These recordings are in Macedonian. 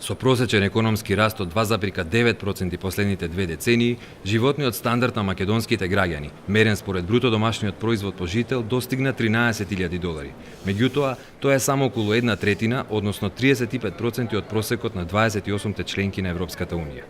Со просечен економски раст од 2,9% последните две децении, животниот стандард на македонските граѓани, мерен според бруто домашниот производ по жител, достигна $13,000. Меѓутоа, тоа е само околу 1/3, односно 35% од просекот на 28 членки на Европската Унија.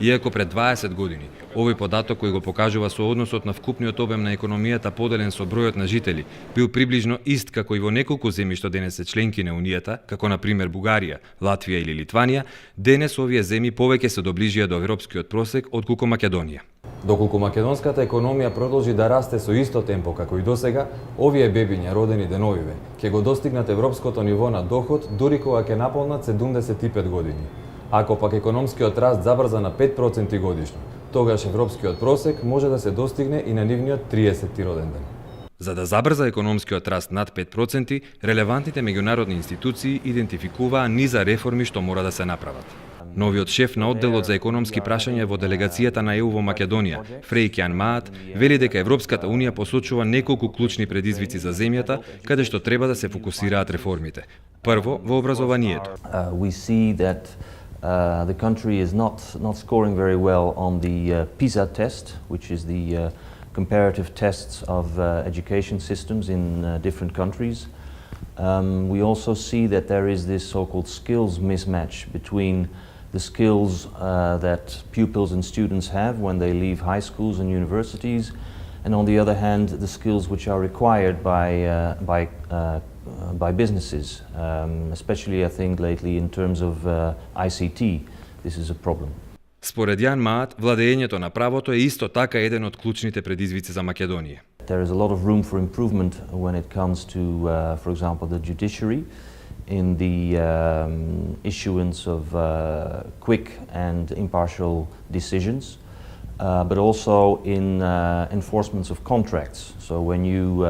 Иако пред 20 години, овој податок кој го покажува соодносот на вкупниот обем на економијата поделен со бројот на жители, бил приближно ист како и во неколку земји што денес се членки на Унијата, како на пример Бугарија, Латвија или Литванија, денес овие земји повеќе се доближија до европскиот просек отколку Македонија. Доколку македонската економија продолжи да расте со исто темпо како и досега, овие бебиња родени деновиве ќе го достигнат европското ниво на доход дури кога ќе наполнат 75 години. Ако пак економскиот раст забрза на 5% годишно, тогаш европскиот просек може да се достигне и на нивниот 30-ти роден ден. За да забрза економскиот раст над 5%, релевантните меѓународни институции идентификуваа низа реформи што мора да се направат. Новиот шеф на одделот за економски прашања во делегацијата на ЕУ во Македонија, Фрејкјан Маат, вели дека Европската Унија посочува неколку клучни предизвици за земјата, каде што треба да се фокусираат реформите. Прво, во образованието. The country is not scoring very well on the PISA test, which is the comparative tests of education systems in different countries. We also see that there is this so-called skills mismatch between the skills that pupils and students have when they leave high schools and universities, and on the other hand, the skills which are required by businesses, especially I think lately in terms of ICT. This is a problem. Според Јан Маат, владењето на правото е исто така еден од клучните предизвици за Македонија. There is a lot of room for improvement when it comes to, for example, the judiciary, in the issuance of quick and impartial decisions. But also in enforcements of contracts. So when you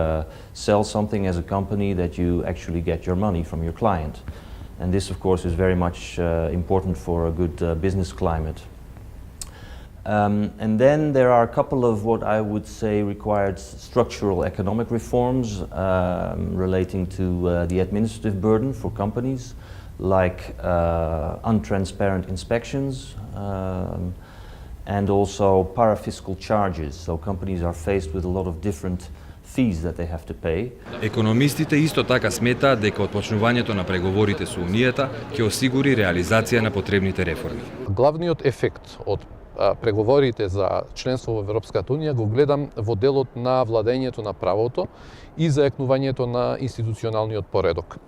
sell something as a company, that you actually get your money from your client. And this, of course, is very much important for a good business climate. And then there are a couple of what I would say required structural economic reforms relating to the administrative burden for companies, like untransparent inspections, and also parafiscal charges. So companies are faced with a lot of different fees that they have to pay. Економистите исто така сметаат дека отпочнувањето на преговорите со Унијата ќе осигури реализација на потребните реформи. Главниот ефект од преговорите за членство во Европската Унија го гледам во делот на владењето на правото и заекнувањето на институционалниот поредок.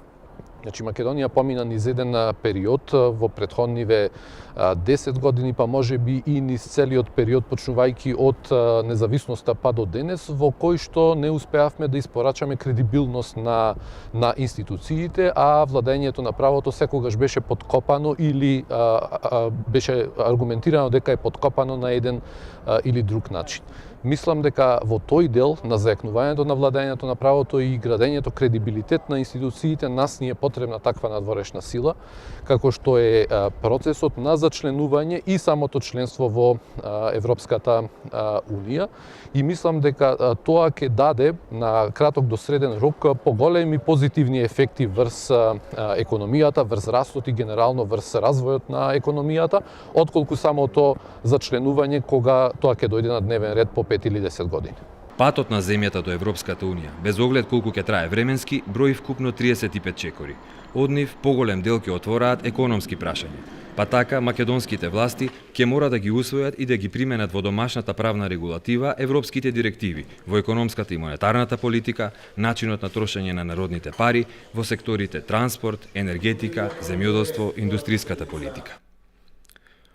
Значи, Македонија помина низ еден период во претходниве 10 години, па може би и низ целиот период, почнувајќи од независноста па до денес, во кој што не успеавме да испорачаме кредибилност на институциите, а владењето на правото секогаш беше подкопано или беше аргументирано дека е подкопано на еден или друг начин. Мислам дека во тој дел на заекнувањето на владењето на правото и градењето кредибилитет на институциите нас ни е потребна таква надворешна сила, како што е процесот на зачленување и самото членство во Европската Унија. И мислам дека тоа ќе даде на краток до среден рок поголеми позитивни ефекти врз економијата, врз растот и генерално врз развојот на економијата, отколку самото зачленување кога тоа ќе дојде на дневен ред по 5 или 10 години. Патот на земјата до Европската Унија, без оглед колку ќе трае временски, брои вкупно 35 чекори. Од нив поголем дел ќе отвораат економски прашања. Па така, македонските власти ќе мора да ги усвојат и да ги применат во домашната правна регулатива европските директиви во економската и монетарната политика, начинот на трошење на народните пари, во секторите транспорт, енергетика, земјоделство, индустријската политика.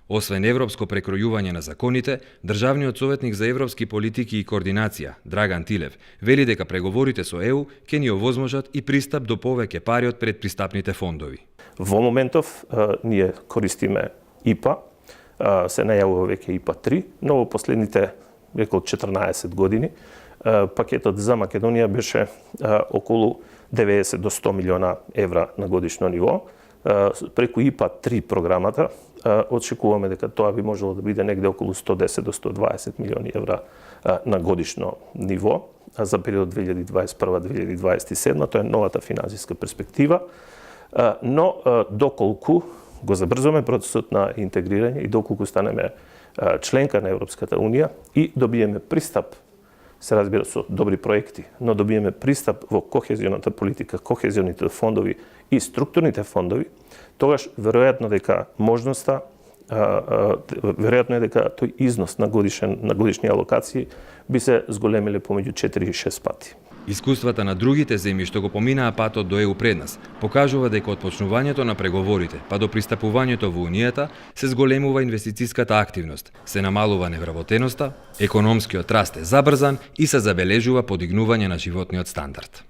Освен европско прекројување на законите, државниот советник за европски политики и координација, Драган Тилев, вели дека преговорите со ЕУ ќе ни овозможат и пристап до повеќе пари од предпристапните фондови. Во моментов ние користиме ИПА, се најавува веќе ИПА 3, но во последните околу 14 години пакетот за Македонија беше околу 90 до 100 милиона евра на годишно ниво. Преку ИПА 3 програмата очекуваме дека тоа би можело да биде негде околу 110 до 120 милиони евра на годишно ниво за период 2021-2027. Тоа е новата финансиска перспектива. Но доколку го забрзаме процесот на интегрирање и доколку станеме членка на Европската Унија и добиеме пристап, се разбира со добри проекти, но добиеме пристап во кохезионата политика, кохезионите фондови и структурните фондови, тогаш веројатно дека можноста, веројатно е дека тој износ на годишни алокации би се зголемиле помеѓу 4 и 6 пати. Искуствата на другите земји што го поминаа патот до ЕУ пред нас покажува дека од почнувањето на преговорите па до пристапувањето во Унијата се зголемува инвестициската активност, се намалува невработеноста, економскиот раст е забрзан и се забележува подигнување на животниот стандард.